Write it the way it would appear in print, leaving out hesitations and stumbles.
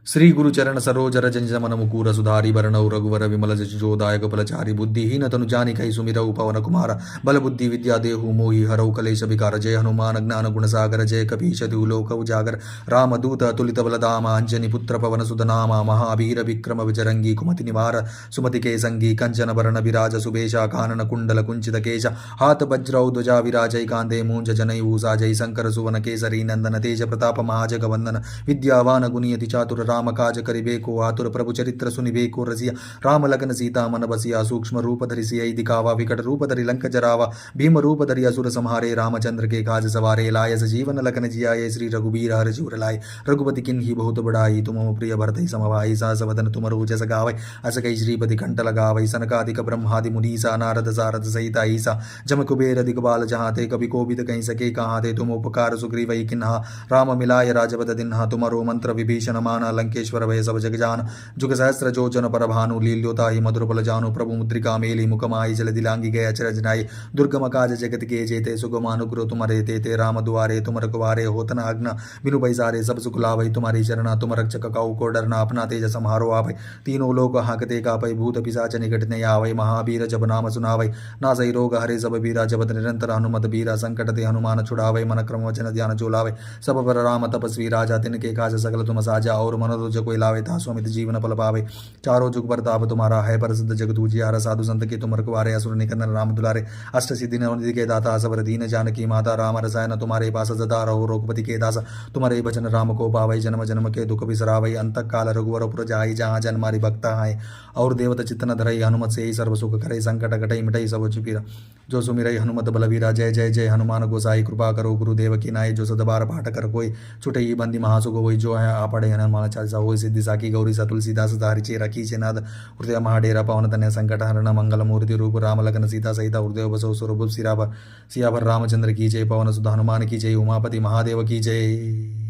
श्री गुरु चरण सरोज रज निज मन मुकुर सुधारि बरनउ रघुवर विमल जसु जोदायक फलचारि बुद्धिहीन तनु जानिकै सुमिरौ पवन कुमार बल बुद्धि विद्या देहु मोहि हरौ कलेश विकार जय हनुमान ज्ञान गुण सागर जय कपीश तिहु लोक उजागर राम दूत अतुलित बलधाम अंजनी पुत्र पवन सुत नामा महावीर विक्रम विजरंगी कुमति निवार सुमति के संगी कंचन बरन विराज सुबेशा कानन कुंडल कुंचित केश हाथ वज्रौ ध्वजा विराजै कांधे मूंज जनेऊ साजै शंकर सुवन केसरी नंदन तेज प्रताप महाजगवंदन विद्यावान गुणियति चातुर राम काज करिबे को आतुर प्रभु चरित्र सुनिबे को रसिया राम लगन सीता मन बसिया सूक्ष्म रूप धरि सियहि दिखावा विकट रूप धरि लंक जरावा भीम रूप धरि असुर संहारे रामचंद्र के काज सवारे लाय जीवन लगन जियाए श्री रघुबीर हर जुर लाए रघुपति किन्हि बहुत बड़ाई तुम प्रिय भरतहि समवाई सहस वदन तुमरो जस गावै अस कई श्रीपति कंठ लगावै सनकादिक ब्रह्मादि मुनीसा नारद सारद सहित ईसा जम कुबेर दिगबाल जहाँ ते कवि कोविद कहीं सके कहाँ ते तुम उपकार सुग्रीवै किन्हा राम मिलाय राजपद दिन्हा तुमरो मंत्र विभीषण माना लंकेश्वर भय सब जग जान जुग सहस्र जोजन पर भानु लील्योता ही मधुर बल जानु प्रभु मुद्रिका मेली मुकमाई जल दिलांगी गय अचरज नाई दुर्गम काज जगत के जेते सुगम अनुग्रह तुम्हारे ते राम दुआरे तुम रखवारे होतन आज्ञा बिनु पैसारे सब सुख लाभई तुम्हारी चरणा तुम रक्षक काऊ को डरना अपना तेज समारो आवै तीनों लोग हाकते कापै भूत पिशाच निकट नहीं आवै महावीर जब नाम सुनावै ना सही रोग हरे सब बीरा जपत निरंतर हनुमत बीरा संकट ते हनुमान छुड़ावै मन क्रम वचन ध्यान चोलावै सब पर राम तपस्वी राजा तिनके काज सकल तुम साजा और मनोरज कोई लावे तासु अमित जीवन फल पावे चारों जुग परताप तुम्हारा है प्रसिद्ध जगत उजियारा साधु संत के तुम रखवारे असुर निकंदन राम दुलारे अष्ट सिद्धि नवनिधि के दाता असवर दीन जानकी माता राम रसायन तुम्हारे पास सदा रहो रघुपति के दास तुम्हारे भजन राम को पावै जन्म जन्म के दुख बिसरावै अंत काल रघुवर पुर जाई जहाँ जन मारी भक्ता है और देवत चित्तन धरई हनुमत से ही सर्व सुख करे संकट कटई मिटई सब चुपीरा जो सुमिरई हनुमत बलवीरा जय जय जय हनुमान गोसाई कृपा करो गुरुदेव की नाय जो सदबार पाठ कर कोई छुटई बंदी महासुख होई जो है आपड़े हनुमान चालीसा होई सिद्धि साकी गौरी सा तुलसीदास धारि चेरा कीचे नाद हृदय महाडेरा पवन तनय संकट हरण मंगल मूर्ति रूप राम लगन सीता सहित हृदय बसो स्वरूप सियाभर रामचंद्र की जय पवन सुध हनुमान की जय उमापति महादेव की जय।